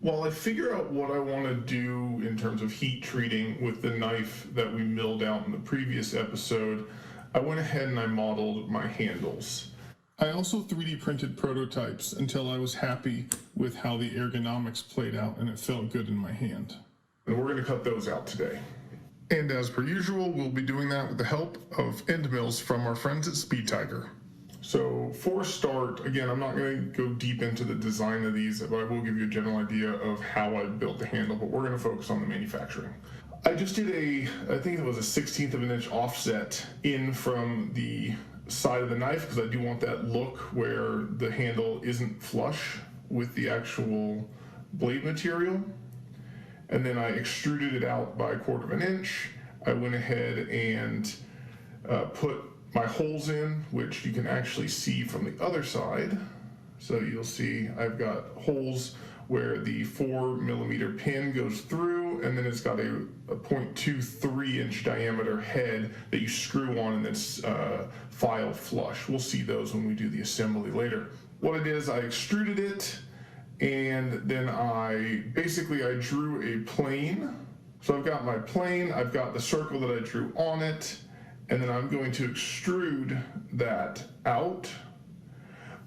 While I figure out what I want to do in terms of heat treating with the knife that we milled out in the previous episode, I went ahead and I modeled my handles. I also 3D printed prototypes until I was happy with how the ergonomics played out and it felt good in my hand. And we're going to cut those out today. And as per usual, we'll be doing that with the help of end mills from our friends at Speed Tiger. So for a start, again, I'm not going to go deep into the design of these, but I will give you a general idea of how I built the handle, but we're going to focus on the manufacturing. I just did I think it was a 1/16 of an inch offset in from the side of the knife because I do want that look where the handle isn't flush with the actual blade material. And then I extruded it out by 1/4 of an inch. I went ahead and put my holes in, which you can actually see from the other side. So you'll see I've got holes where the 4mm pin goes through, and then it's got a 0.23 inch diameter head that you screw on and it's filed flush. We'll see those when we do the assembly later. What it is, I extruded it, and then I drew a plane. So I've got my plane, I've got the circle that I drew on it, and then I'm going to extrude that out.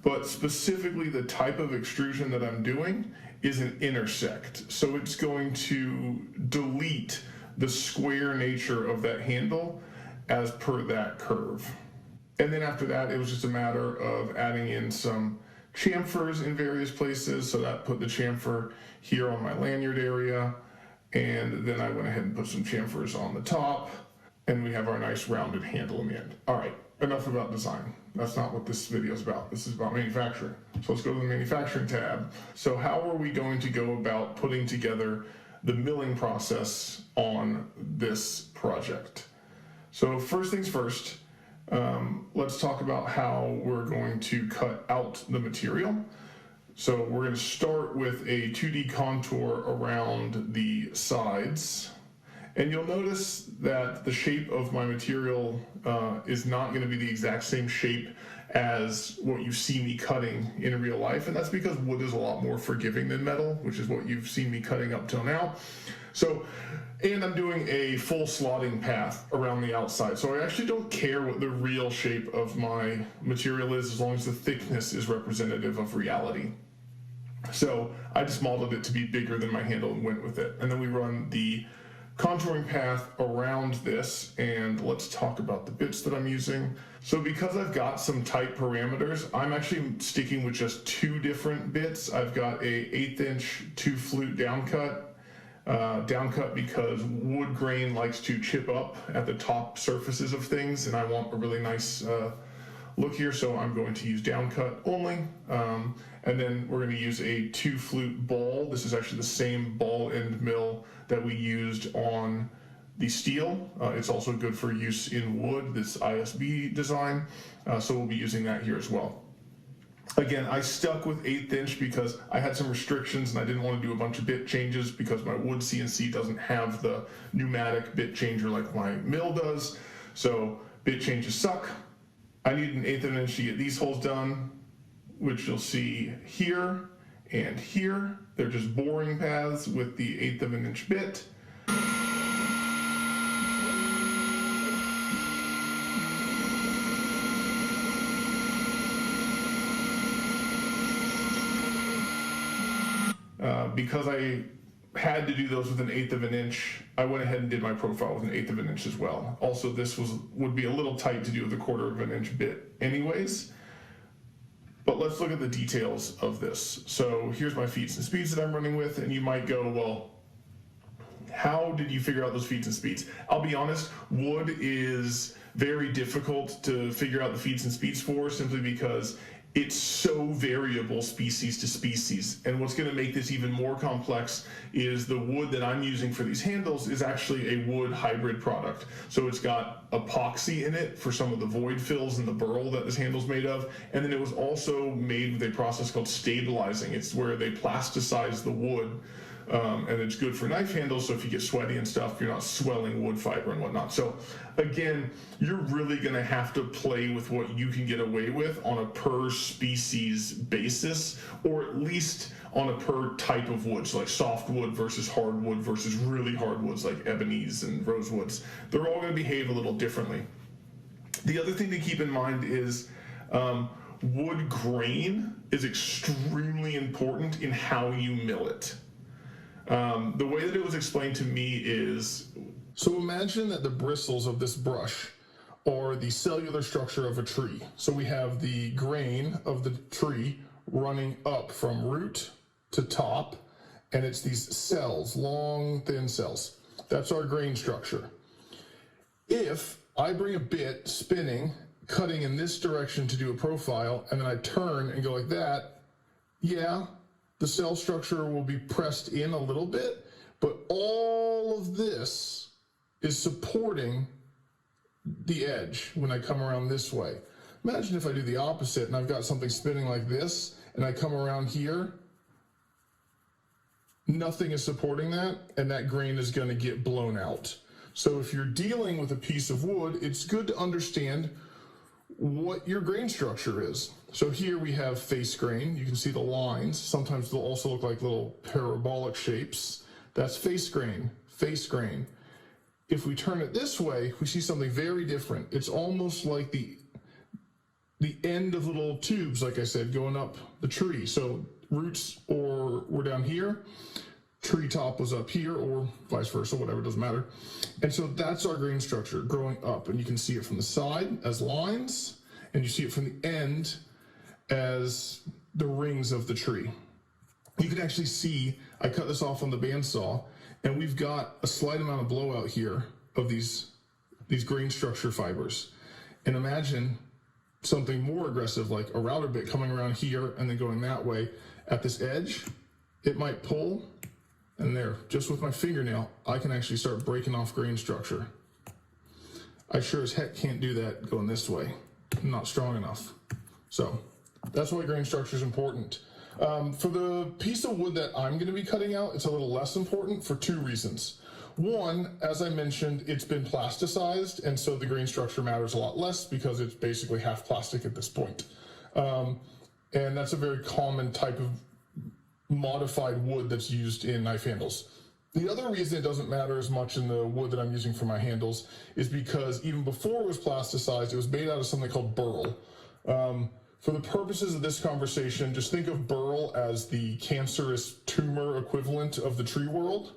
But specifically the type of extrusion that I'm doing is an intersect. So it's going to delete the square nature of that handle as per that curve. And then after that, it was just a matter of adding in some chamfers in various places. So that put the chamfer here on my lanyard area. And then I went ahead and put some chamfers on the top. And we have our nice rounded handle in the end. All right, enough about design. That's not what this video is about. This is about manufacturing. So let's go to the manufacturing tab. So how are we going to go about putting together the milling process on this project? So first things first, let's talk about how we're going to cut out the material. So we're going to start with a 2D contour around the sides. And you'll notice that the shape of my material is not going to be the exact same shape as what you see me cutting in real life. And that's because wood is a lot more forgiving than metal, which is what you've seen me cutting up till now. So, and I'm doing a full slotting path around the outside. So I actually don't care what the real shape of my material is as long as the thickness is representative of reality. So I just modeled it to be bigger than my handle and went with it. And then we run the contouring path around this, and let's talk about the bits that I'm using. So because I've got some tight parameters, I'm actually sticking with just 2 different bits. I've got a 1/8 inch 2 flute downcut because wood grain likes to chip up at the top surfaces of things, and I want a really nice look here, so I'm going to use downcut only. And then we're going to use a 2 flute ball. This is actually the same ball end mill that we used on the steel. It's also good for use in wood, this ISB design. So we'll be using that here as well. Again, I stuck with 1/8 inch because I had some restrictions and I didn't want to do a bunch of bit changes because my wood CNC doesn't have the pneumatic bit changer like my mill does. So bit changes suck. I need an 1/8 of an inch to get these holes done, which you'll see here and here. They're just boring paths with the 1/8 of an inch bit. Because I had to do those with an 1/8 of an inch, I went ahead and did my profile with an 1/8 of an inch as well. Also, this would be a little tight to do with a 1/4 of an inch bit anyways. But let's look at the details of this. So here's my feeds and speeds that I'm running with, and you might go, well, how did you figure out those feeds and speeds? I'll be honest, wood is very difficult to figure out the feeds and speeds for, simply because it's so variable species to species. And what's going to make this even more complex is the wood that I'm using for these handles is actually a wood hybrid product. So it's got epoxy in it for some of the void fills and the burl that this handle's made of. And then it was also made with a process called stabilizing. It's where they plasticize the wood And it's good for knife handles, so if you get sweaty and stuff, you're not swelling wood fiber and whatnot. So again, you're really going to have to play with what you can get away with on a per species basis, or at least on a per type of wood. So like softwood versus hardwood versus really hardwoods like ebonies and rosewoods. They're all going to behave a little differently. The other thing to keep in mind is wood grain is extremely important in how you mill it. The way that it was explained to me is, so imagine that the bristles of this brush are the cellular structure of a tree. So we have the grain of the tree running up from root to top, and it's these cells, long, thin cells. That's our grain structure. If I bring a bit spinning, cutting in this direction to do a profile, and then I turn and go like that, yeah, the cell structure will be pressed in a little bit, but all of this is supporting the edge when I come around this way. Imagine if I do the opposite and I've got something spinning like this, and I come around here, nothing is supporting that, and that grain is going to get blown out. So if you're dealing with a piece of wood, it's good to understand what your grain structure is. So here we have face grain. You can see the lines. Sometimes they'll also look like little parabolic shapes. That's face grain, face grain. If we turn it this way, we see something very different. It's almost like the end of little tubes, like I said, going up the tree. So roots were down here, tree top was up here, or vice versa, whatever, doesn't matter. And so that's our grain structure growing up, and you can see it from the side as lines, and you see it from the end as the rings of the tree. You can actually see, I cut this off on the bandsaw, and we've got a slight amount of blowout here of these grain structure fibers. And imagine something more aggressive, like a router bit coming around here and then going that way at this edge. It might pull, and there, just with my fingernail, I can actually start breaking off grain structure. I sure as heck can't do that going this way. I'm not strong enough. So that's why grain structure is important. For the piece of wood that I'm going to be cutting out, it's a little less important for two reasons. One, as I mentioned, it's been plasticized, and so the grain structure matters a lot less because it's basically half plastic at this point. And that's a very common type of modified wood that's used in knife handles. The other reason it doesn't matter as much in the wood that I'm using for my handles is because even before it was plasticized, it was made out of something called burl. For the purposes of this conversation, just think of burl as the cancerous tumor equivalent of the tree world.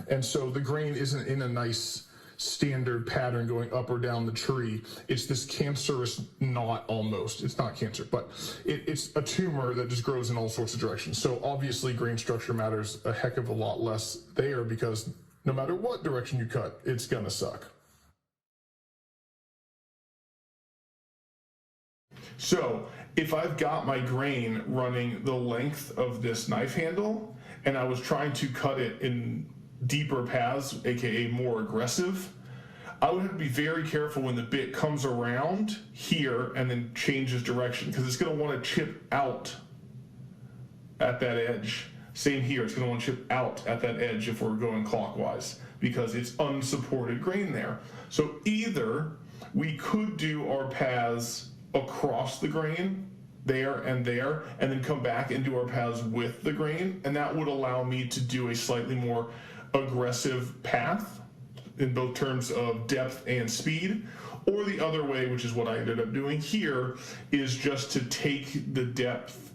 And so the grain isn't in a nice standard pattern going up or down the tree. It's this cancerous knot almost. It's not cancer, but it's a tumor that just grows in all sorts of directions. So obviously grain structure matters a heck of a lot less there, because no matter what direction you cut, it's gonna suck. So if I've got my grain running the length of this knife handle and I was trying to cut it in deeper paths, aka more aggressive, I would have to be very careful when the bit comes around here and then changes direction, because it's going to want to chip out at that edge. Same here, it's going to want to chip out at that edge if we're going clockwise, because it's unsupported grain there. So either we could do our paths across the grain there, and then come back and do our paths with the grain, and that would allow me to do a slightly more aggressive path in both terms of depth and speed. Or the other way, which is what I ended up doing here, is just to take the depth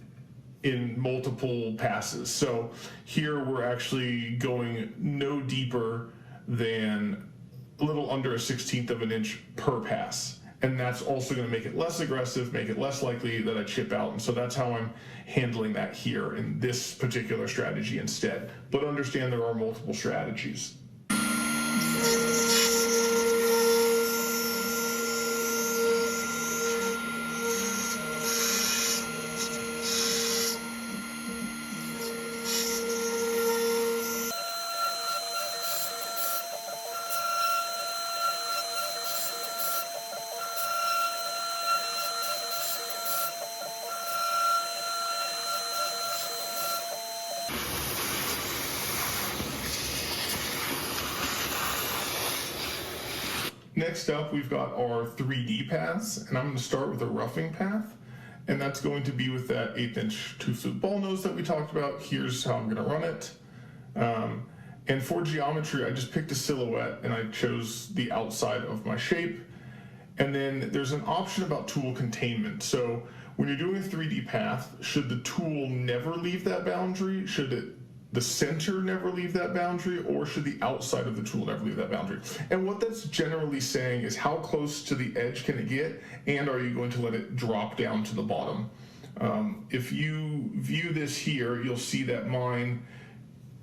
in multiple passes. So here we're actually going no deeper than a little under a 1/16 of an inch per pass. And that's also going to make it less aggressive, make it less likely that I chip out. And so that's how I'm handling that here in this particular strategy instead. But understand there are multiple strategies. Next up, we've got our 3D paths, and I'm going to start with a roughing path, and that's going to be with that 1/8" tooth ball nose that we talked about. Here's how I'm going to run it. And for geometry, I just picked a silhouette, and I chose the outside of my shape. And then there's an option about tool containment. So when you're doing a 3D path, should the tool never leave that boundary? Should the center never leave that boundary, or should the outside of the tool never leave that boundary? And what that's generally saying is how close to the edge can it get, and are you going to let it drop down to the bottom? If you view this here, you'll see that mine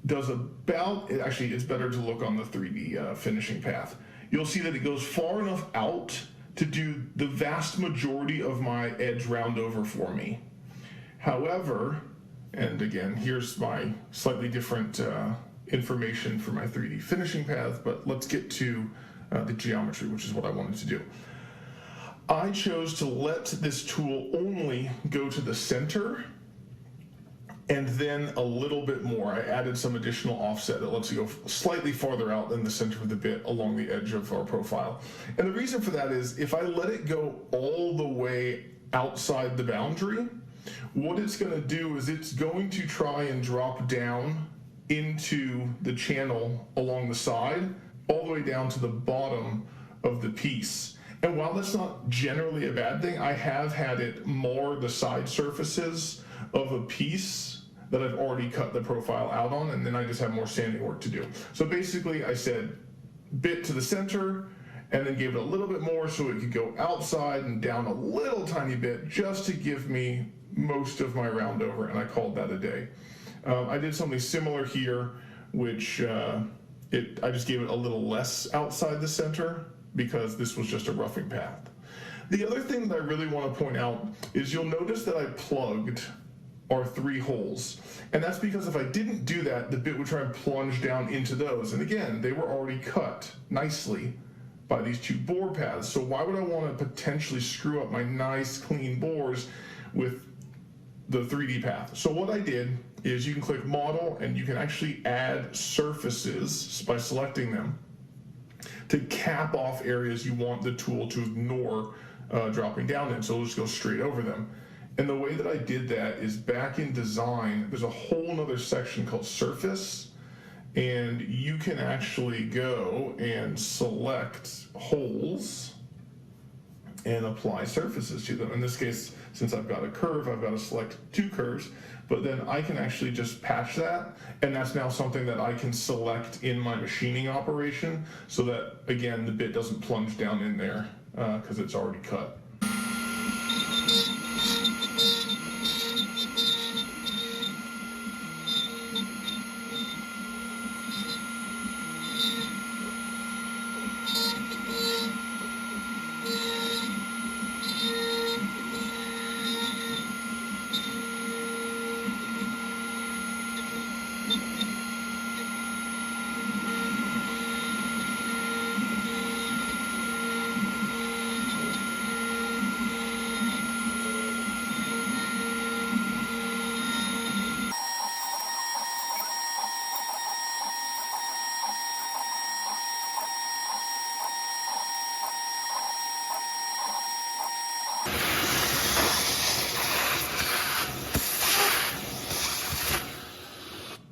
does about, actually it's better to look on the 3D finishing path. You'll see that it goes far enough out to do the vast majority of my edge round over for me. However, and again, here's my slightly different information for my 3D finishing path, but let's get to the geometry, which is what I wanted to do. I chose to let this tool only go to the center and then a little bit more. I added some additional offset that lets you go slightly farther out than the center of the bit along the edge of our profile. And the reason for that is if I let it go all the way outside the boundary, what it's going to do is it's going to try and drop down into the channel along the side, all the way down to the bottom of the piece. And while that's not generally a bad thing, I have had it mar the side surfaces of a piece that I've already cut the profile out on, and then I just have more sanding work to do. So basically I said bit to the center, and then gave it a little bit more so it could go outside and down a little tiny bit just to give me most of my round over, and I called that a day. I did something similar here, which I just gave it a little less outside the center because this was just a roughing path. The other thing that I really want to point out is you'll notice that I plugged our 3 holes, and that's because if I didn't do that, the bit would try and plunge down into those, and again, they were already cut nicely by these 2 bore paths, so why would I want to potentially screw up my nice clean bores with the 3D path? So what I did is you can click model and you can actually add surfaces by selecting them to cap off areas you want the tool to ignore dropping down in, so it'll just go straight over them. And the way that I did that is back in design, there's a whole nother section called surface, and you can actually go and select holes and apply surfaces to them. In this case, since I've got a curve, I've got to select 2 curves, but then I can actually just patch that, and that's now something that I can select in my machining operation so that, again, the bit doesn't plunge down in there because it's already cut.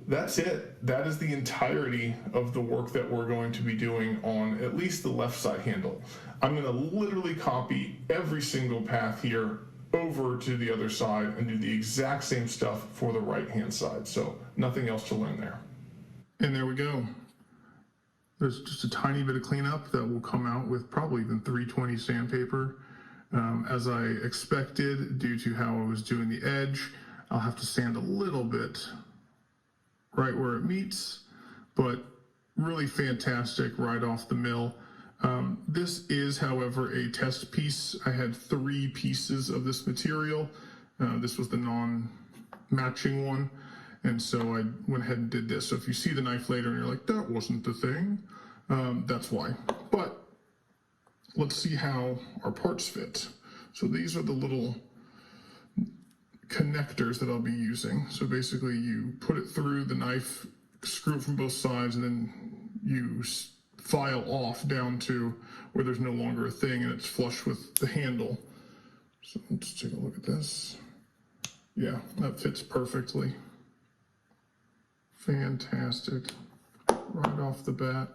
That's it. That is the entirety of the work that we're going to be doing on at least the left side handle. I'm going to literally copy every single path here over to the other side and do the exact same stuff for the right hand side. So nothing else to learn there. And there we go. There's just a tiny bit of cleanup that will come out with probably even 320 sandpaper. As I expected, due to how I was doing the edge, I'll have to sand a little bit right where it meets, but really fantastic right off the mill. This is, however, a test piece. I had 3 pieces of this material. This was the non-matching one, and so I went ahead and did this. So if you see the knife later and you're like, that wasn't the thing, that's why. But let's see how our parts fit. So these are the little connectors that I'll be using. So basically you put it through the knife, screw it from both sides, and then you file off down to where there's no longer a thing and it's flush with the handle. So let's take a look at this. Yeah, that fits perfectly. Fantastic. Right off the bat.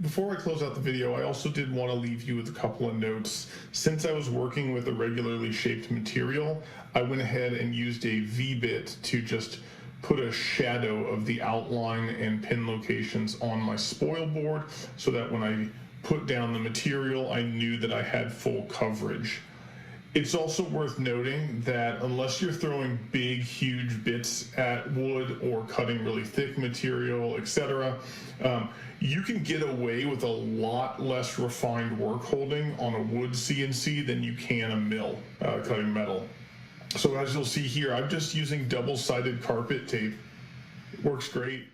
Before I close out the video, I also did want to leave you with a couple of notes. Since I was working with a regularly shaped material, I went ahead and used a V-bit to just put a shadow of the outline and pin locations on my spoil board so that when I put down the material, I knew that I had full coverage. It's also worth noting that unless you're throwing big, huge bits at wood or cutting really thick material, etc., you can get away with a lot less refined work holding on a wood CNC than you can a mill cutting metal. So as you'll see here, I'm just using double-sided carpet tape. It works great.